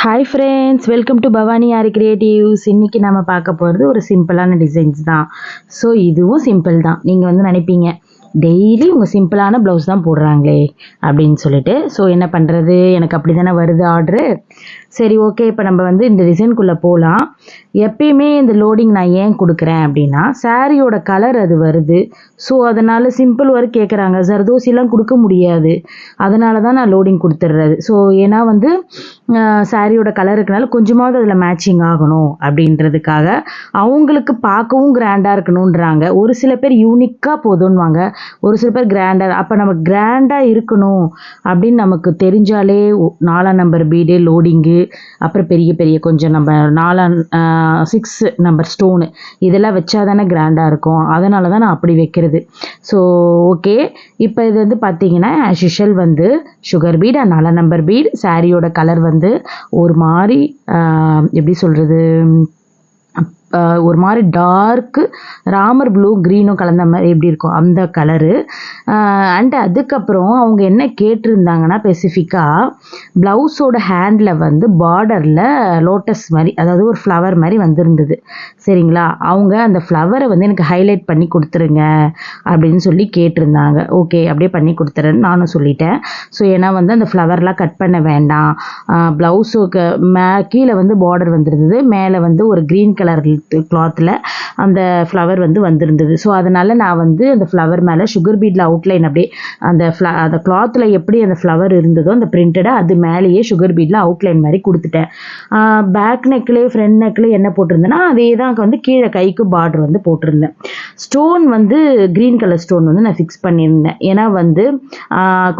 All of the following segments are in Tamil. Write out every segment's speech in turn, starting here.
Hi friends, welcome to Bhavani aari creatives. இன்றைக்கி நம்ம பார்க்க போகிறது ஒரு சிம்பிளான டிசைன்ஸ் தான். ஸோ இதுவும் சிம்பிள் தான். நீங்கள் வந்து நினைப்பீங்க டெய்லி உங்கள் சிம்பிளான ப்ளவுஸ் தான் போடுறாங்களே அப்படின்னு சொல்லிட்டு. ஸோ என்ன பண்ணுறது, எனக்கு அப்படி தானே வருது ஆர்டரு. சரி, ஓகே, இப்போ நம்ம வந்து இந்த டிசைனுக்குள்ளே போகலாம். எப்பயுமே இந்த லோடிங் நான் ஏன் கொடுக்குறேன் அப்படின்னா, சாரியோட கலர் அது வருது. ஸோ அதனால் சிம்பிள் ஒர்க் கேட்குறாங்க, ஜர்தோசிலாம் கொடுக்க முடியாது. அதனால தான் நான் லோடிங் கொடுத்துட்றது. ஸோ ஏன்னா வந்து சாரியோட கலர் இருக்கனால கொஞ்சமாவது அதில் மேட்சிங் ஆகணும் அப்படின்றதுக்காக அவங்களுக்கு பார்க்கவும் கிராண்டாக இருக்கணுன்றாங்க. ஒரு சில பேர் யூனிக்காக போதும்வாங்க, ஒரு சில பேர் கிராண்டாக. அப்போ நம்ம கிராண்டாக இருக்கணும் அப்படின்னு நமக்கு தெரிஞ்சாலே 4 நம்பர் பீடு லோடிங்கு, அப்புறம் பெரிய பெரிய கொஞ்சம் நம்ம 6 நம்பர் ஸ்டோனு இதெல்லாம் வச்சா தானே கிராண்டாக இருக்கும். அதனால தான் நான் அப்படி வைக்கிறது. ஸோ ஓகே, இப்போ இது வந்து பார்த்தீங்கன்னா ஆஸ் யூஷுவல் வந்து sugar beat and 4 number beat. சாரியோட கலர் வந்து ஒரு மாதிரி எப்படி சொல்கிறது, ஒரு மாதிரி டார்க்கு ராமர் ப்ளூ க்ரீனும் கலந்த மாதிரி எப்படி இருக்கும் அந்த கலரு. அண்ட் அதுக்கப்புறம் அவங்க என்ன கேட்டிருந்தாங்கன்னா, ஸ்பெசிஃபிக்காக ப்ளவுஸோட ஹேண்டில் வந்து பார்டரில் லோட்டஸ் மாதிரி, அதாவது ஒரு ஃப்ளவர் மாதிரி வந்திருந்தது. சரிங்களா, அவங்க அந்த ஃப்ளவரை வந்து எனக்கு ஹைலைட் பண்ணி கொடுத்துருங்க அப்படின்னு சொல்லி கேட்டிருந்தாங்க. ஓகே, அப்படியே பண்ணி கொடுத்துறேன்னு நானும் சொல்லிட்டேன். ஸோ ஏன்னா வந்து அந்த ஃப்ளவர்லாம் கட் பண்ண வேண்டாம், ப்ளவுஸுக்கு கீழே வந்து பார்டர் வந்துருந்தது, மேலே வந்து ஒரு க்ரீன் கலர் கிளாத்தில் அந்த ஃப்ளவர் வந்து வந்திருந்தது. ஸோ அதனால் நான் வந்து அந்த ஃப்ளவர் மேலே சுகர் பீட்டில் அவுட்லைன் அப்படியே அந்த கிளாத்தில் எப்படி அந்த ஃப்ளவர் இருந்ததோ அந்த பிரிண்டடை அது மேலேயே சுகர் பீட்டில் அவுட்லைன் மாதிரி கொடுத்துட்டேன். பேக் நெக்லேயே ஃப்ரண்ட் நெக்லேயே என்ன போட்டிருந்தேன்னா அதே தான் வந்து கீழே கைக்கு பார்டர் வந்து போட்டிருந்தேன். ஸ்டோன் வந்து க்ரீன் கலர் ஸ்டோன் வந்து நான் ஃபிக்ஸ் பண்ணியிருந்தேன். ஏன்னா வந்து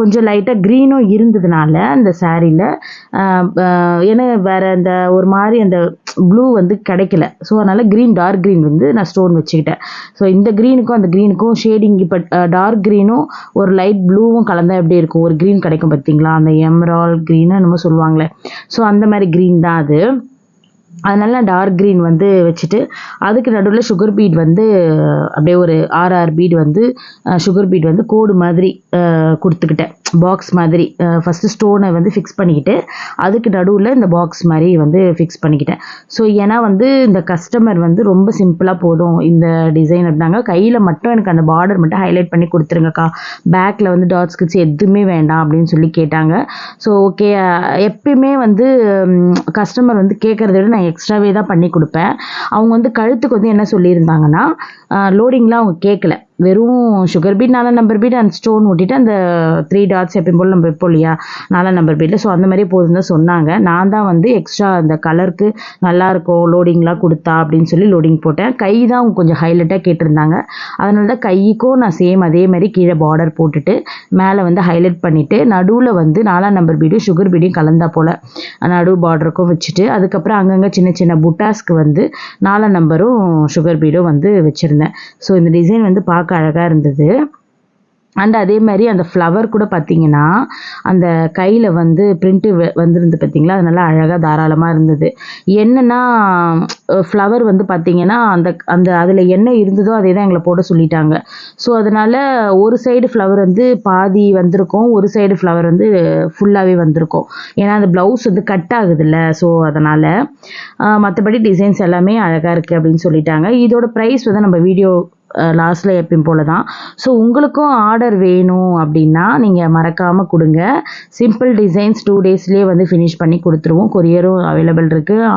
கொஞ்சம் லைட்டாக க்ரீனும் இருந்ததுனால அந்த சாரியில், ஏன்னா வேறு அந்த ஒரு மாதிரி அந்த ப்ளூ வந்து கிடைக்கல. ஸோ அதனால் க்ரீன், டார்க் க்ரீன் வந்து நான் ஸ்டோன் வச்சுக்கிட்டேன். ஸோ இந்த க்ரீனுக்கும் அந்த க்ரீனுக்கும் ஷேடிங், இப்போ டார்க் க்ரீனும் ஒரு லைட் ப்ளூவும் கலந்தால் எப்படி இருக்கும், ஒரு க்ரீன் கிடைக்கும் பார்த்தீங்களா, அந்த எமரால்ட் க்ரீனு என்னமோ சொல்லுவாங்களே. ஸோ அந்த மாதிரி க்ரீன் தான் அது. அதனால நான் டார்க் க்ரீன் வந்து வச்சுட்டு அதுக்கு நடுவில் சுகர் பீட் வந்து அப்படியே ஒரு 6 பீட் வந்து சுகர் பீட் வந்து கோடு மாதிரி கொடுத்துக்கிட்டேன், பாக்ஸ் மாதிரி. ஃபஸ்ட்டு ஸ்டோனை வந்து ஃபிக்ஸ் பண்ணிக்கிட்டு அதுக்கு நடுவில் இந்த பாக்ஸ் மாதிரி வந்து ஃபிக்ஸ் பண்ணிக்கிட்டேன். ஸோ ஏன்னா வந்து இந்த கஸ்டமர் வந்து ரொம்ப சிம்பிளாக போதும் இந்த டிசைன் அப்படின்னாங்க. கையில் மட்டும் எனக்கு அந்த பார்டர் மட்டும் ஹைலைட் பண்ணி கொடுத்துருங்கக்கா, பேக்கில் வந்து டாட்ஸ் கிட்ஸ் எதுவுமே வேண்டாம் அப்படின்னு சொல்லி கேட்டாங்க. ஸோ ஓகே, எப்பயுமே வந்து கஸ்டமர் வந்து கேட்குறத விட நான் எக்ஸ்ட்ராவே தான் பண்ணி கொடுப்பேன். அவங்க வந்து கழுத்துக்கு வந்து என்ன சொல்லியிருந்தாங்கன்னா, லோடிங்லாம் அவங்க கேட்கல, வெறும் சுகர் பீட் 4 நம்பர் பீட் அந்த ஸ்டோன் ஒட்டிட்டு அந்த 3 டாட்ஸ் எப்பயும் போல் நம்ம வைப்போம் இல்லையா 4 நம்பர் பீட்டில். ஸோ அந்த மாதிரி போதும் தான் சொன்னாங்க. நான் தான் வந்து எக்ஸ்ட்ரா அந்த கலருக்கு நல்லாயிருக்கும் லோடிங்லாம் கொடுத்தா அப்படின்னு சொல்லி லோடிங் போட்டேன். கை தான் அவங்க கொஞ்சம் ஹைலைட்டாக கேட்டிருந்தாங்க. அதனால தான் கைக்கும் நான் சேம் அதே மாதிரி கீழே பார்டர் போட்டுட்டு மேலே வந்து ஹைலைட் பண்ணிவிட்டு நடுவில் வந்து 4 நம்பர் பீடும் சுகர் பீடையும் கலந்தா போல் நடு பார்டருக்கும் வச்சுட்டு அதுக்கப்புறம் அங்கங்கே சின்ன சின்ன புட்டாஸ்க்கு வந்து 4 நம்பரும் சுகர் பீடும் வந்து வச்சுருந்தேன். ஸோ இந்த டிசைன் வந்து பார்க்க அழகாக இருந்தது. அண்ட் அதே மாதிரி அந்த ஃப்ளவர் கூட பார்த்தீங்கன்னா அந்த கையில் வந்து பிரிண்ட்டு வந்துருந்து பார்த்தீங்களா, அது நல்லா அழகாக தாராளமாக இருந்தது. என்னென்னா ஃப்ளவர் வந்து பார்த்தீங்கன்னா அந்த அதில் என்ன இருந்ததோ அதே தான் எங்களை போட சொல்லிட்டாங்க. ஸோ அதனால் ஒரு சைடு ஃப்ளவர் வந்து பாதி வந்திருக்கும், ஒரு சைடு ஃப்ளவர் வந்து ஃபுல்லாகவே வந்திருக்கும். ஏன்னா அந்த ப்ளவுஸ் வந்து கட் ஆகுதுல்ல. ஸோ அதனால் மற்றபடி டிசைன்ஸ் எல்லாமே அழகாக இருக்குது அப்படின்னு சொல்லிட்டாங்க. இதோட ப்ரைஸ் வந்து நம்ம வீடியோ லாஸ்ட்டில் எப்பயும் போல தான். ஸோ உங்களுக்கும் ஆர்டர் வேணும் அப்படின்னா நீங்கள் மறக்காமல் கொடுங்க. சிம்பிள் டிசைன்ஸ் 2 டேஸ்லேயே வந்து ஃபினிஷ் பண்ணி கொடுத்துருவோம். கொரியரும் அவைலபிள் இருக்குது.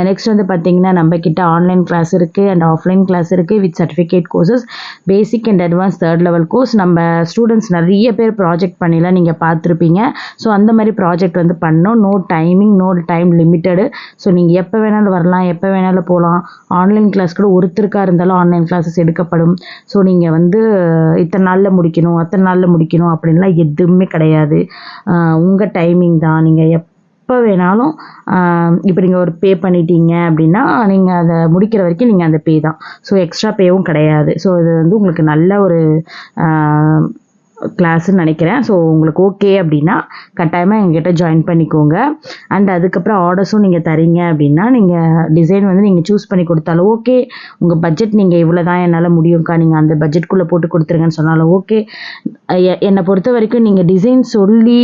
நெக்ஸ்ட் வந்து பார்த்திங்கன்னா நம்மக்கிட்ட ஆன்லைன் கிளாஸ் இருக்குது அண்ட் ஆஃப்லைன் கிளாஸ் இருக்குது with certificate courses, basic and advance 3rd level course. நம்ம ஸ்டூடெண்ட்ஸ் நிறைய பேர் ப்ராஜெக்ட் பண்ணிலாம் நீங்கள் பார்த்துருப்பீங்க. ஸோ அந்த மாதிரி ப்ராஜெக்ட் வந்து பண்ணோம். No timing, no time limited. So நீங்கள் எப்போ வேணாலும் வரலாம், எப்போ வேணாலும் போகலாம். ஆன்லைன் கிளாஸ் கூட ஒருத்தருக்காக இருந்தாலும் ஆன்லைன் கிளாஸஸ் எடுக்கப்படும். ஸோ நீங்கள் வந்து இத்தனை நாளில் முடிக்கணும் அத்தனை நாளில் முடிக்கணும் அப்படின்லாம் எதுவுமே கிடையாது. உங்கள் டைமிங் தான். நீங்கள் எப்போ வேணாலும் இப்போ நீங்கள் ஒரு பே பண்ணிட்டீங்க அப்படின்னா நீங்கள் அதை முடிக்கிற வரைக்கும் நீங்கள் அந்த பே தான். ஸோ எக்ஸ்ட்ரா பேவும் கிடையாது. ஸோ இது வந்து உங்களுக்கு நல்ல ஒரு கிளாஸ்ன்னு நினைக்கிறேன். ஸோ உங்களுக்கு ஓகே அப்படின்னா கட்டாயமாக எங்ககிட்ட ஜாயின் பண்ணிக்கோங்க. அண்ட் அதுக்கப்புறம் ஆர்டர்ஸும் நீங்கள் தரீங்க அப்படின்னா நீங்கள் டிசைன் வந்து நீங்கள் சூஸ் பண்ணி கொடுத்தாலும் ஓகே. உங்கள் பட்ஜெட் நீங்கள் இவ்வளோ தான் என்னால் முடியும்க்கா, நீங்கள் அந்த பட்ஜெட்குள்ளே போட்டு கொடுத்துருங்கன்னு சொன்னாலும் ஓகே. என்னை பொறுத்த வரைக்கும் நீங்கள் டிசைன் சொல்லி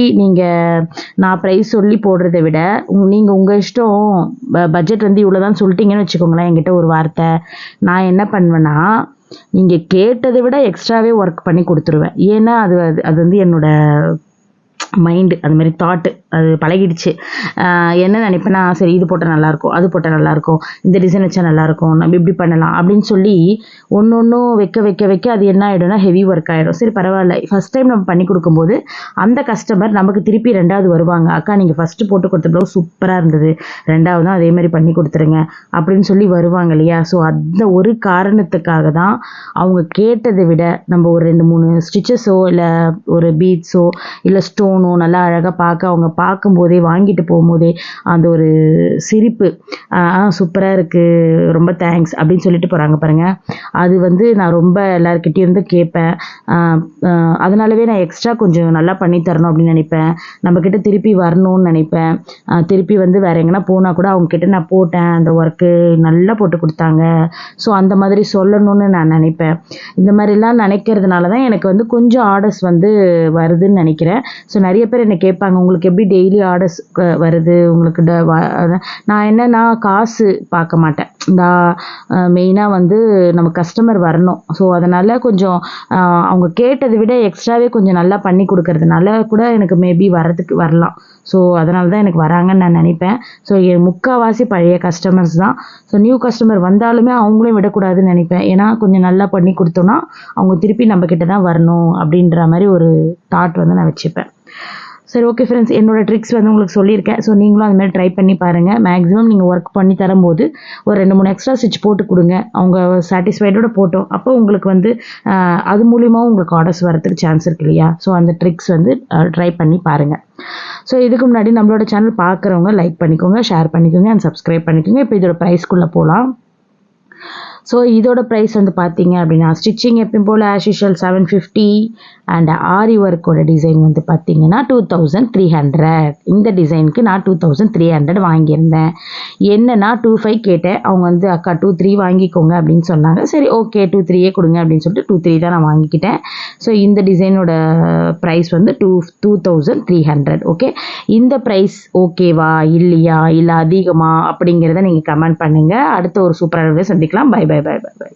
நான் ப்ரைஸ் சொல்லி போடுறதை விட நீங்கள் உங்கள் இஷ்டம். பட்ஜெட் வந்து இவ்வளோ தான் சொல்லிட்டீங்கன்னு வச்சுக்கோங்களேன் என்கிட்ட ஒரு வார்த்தை, நான் என்ன பண்ணுவேன்னா நீங்கள் கேட்டதை விட எக்ஸ்ட்ராவே ஒர்க் பண்ணி கொடுத்துருவேன். ஏன்னா அது அது வந்து என்னோட மைண்டு அது மாதிரி தாட்டு அது பழகிடுச்சு. என்ன நினைப்பேன்னா சரி இது போட்டால் நல்லாயிருக்கும், அது போட்டால் நல்லாயிருக்கும், இந்த டிசைன் வச்சா நல்லாயிருக்கும், நம்ம இப்படி பண்ணலாம் அப்படின்னு சொல்லி ஒன்று ஒன்றும் வைக்க அது என்ன ஆகிடும்னா ஹெவி ஒர்க் ஆகிடும். சரி பரவாயில்ல, ஃபஸ்ட் டைம் நம்ம பண்ணி கொடுக்கும்போது அந்த கஸ்டமர் நமக்கு திருப்பி 2வது வருவாங்க, அக்கா நீங்கள் ஃபஸ்ட்டு போட்டு கொடுத்த ப்ளவுஸ் சூப்பராக இருந்தது, 2வதும் அதே மாதிரி பண்ணி கொடுத்துருங்க அப்படின்னு சொல்லி வருவாங்க இல்லையா. ஸோ அந்த ஒரு காரணத்துக்காக தான் அவங்க கேட்டதை விட நம்ம ஒரு 2-3 ஸ்டிச்சஸோ இல்லை ஒரு பீட்ஸோ இல்லை ஸ்டோனோ நல்லா அழகாக பார்க்க அவங்க பார்க்கும்போதே வாங்கிட்டு போகும்போதே அந்த ஒரு சிரிப்பு, சூப்பராக இருக்குது ரொம்ப தேங்க்ஸ் அப்படின்னு சொல்லிட்டு போகிறாங்க பாருங்கள். அது வந்து நான் ரொம்ப எல்லாருக்கிட்டேயும் இருந்து கேட்பேன். அதனாலவே நான் எக்ஸ்ட்ரா கொஞ்சம் நல்லா பண்ணி தரணும் அப்படின்னு நினைப்பேன். நம்மக்கிட்ட திருப்பி வரணும்னு நினைப்பேன். திருப்பி வந்து வேறு எங்கன்னா போனால் கூட அவங்கக்கிட்ட நான் போட்டேன், அந்த ஒர்க்கு நல்லா போட்டு கொடுத்தாங்க, ஸோ அந்த மாதிரி சொல்லணும்னு நான் நினைப்பேன். இந்த மாதிரிலாம் நினைக்கிறதுனால தான் எனக்கு வந்து கொஞ்சம் ஆர்டர்ஸ் வந்து வருதுன்னு நினைக்கிறேன். ஸோ நிறைய பேர் என்னை கேட்பாங்க உங்களுக்கு எப்படி டெய்லி ஆர்டர்ஸ் வருது உங்களுக்கு. நான் என்னன்னா காசு பார்க்க மாட்டேன். இந்த மெயினாக வந்து நம்ம கஸ்டமர் வரணும். ஸோ அதனால் கொஞ்சம் அவங்க கேட்டதை விட எக்ஸ்ட்ராவே கொஞ்சம் நல்லா பண்ணி கொடுக்கறதுனால கூட எனக்கு மேபி வரலாம். ஸோ அதனால தான் எனக்கு வராங்கன்னு நான் நினைப்பேன். ஸோ முக்கால்வாசி பழைய கஸ்டமர்ஸ் தான். ஸோ நியூ கஸ்டமர் வந்தாலுமே அவங்களையும் விடக்கூடாதுன்னு நினைப்பேன். ஏன்னா கொஞ்சம் நல்லா பண்ணி கொடுத்தோன்னா அவங்க திருப்பி நம்மக்கிட்ட தான் வரணும் அப்படின்ற மாதிரி ஒரு தாட் வந்து நான் வச்சுப்பேன். சரி ஓகே ஃப்ரெண்ட்ஸ், என்னோட ட்ரிக்ஸ் வந்து உங்களுக்கு சொல்லியிருக்கேன். ஸோ நீங்களும் அது மாதிரி ட்ரை பண்ணி பாருங்கள். மேக்ஸிமம் நீங்கள் ஒர்க் பண்ணி தரும்போது ஒரு 2-3 எக்ஸ்ட்ரா ஸ்டிச் போட்டு கொடுங்க. அவங்க சாட்டிஸ்ஃபைடோட போட்டோம் அப்போ உங்களுக்கு வந்து அது மூலியமாக உங்களுக்கு ஆர்டர்ஸ் வரதுக்கு சான்ஸ் இருக்கு இல்லையா. ஸோ அந்த ட்ரிக்ஸ் வந்து ட்ரை பண்ணி பாருங்கள். ஸோ இதுக்கு முன்னாடி நம்மளோட சேனல் பார்க்குறவங்க லைக் பண்ணிக்கோங்க, ஷேர் பண்ணிக்கோங்க அண்ட் சப்ஸ்கிரைப் பண்ணிக்கோங்க. இப்போ இதோட ப்ரைஸ்க்குள்ளே போகலாம். ஸோ இதோட ப்ரைஸ் வந்து பார்த்தீங்க அப்படின்னா ஸ்டிச்சிங் எப்பயும் போல் ஆஸ் யூஷுவல் 750 அண்ட் ஆரி ஒர்க்கோட டிசைன் வந்து பார்த்தீங்கன்னா 2300. இந்த டிசைனுக்கு நான் 2300 வாங்கியிருந்தேன். என்னன்னா 25 கேட்டேன். அவங்க வந்து அக்கா 23 வாங்கிக்கோங்க அப்படின்னு சொன்னாங்க. சரி ஓகே 23 கொடுங்க அப்படின்னு சொல்லிட்டு 23 தான் நான் வாங்கிக்கிட்டேன். ஸோ இந்த டிசைனோட ப்ரைஸ் வந்து 2300. ஓகே, இந்த ப்ரைஸ் ஓகேவா இல்லையா இல்லை அதிகமா அப்படிங்கிறத நீங்கள் கமெண்ட் பண்ணுங்கள். அடுத்த ஒரு சூப்பரான வீடியோ சந்திக்கலாம். Bye bye bye bye by.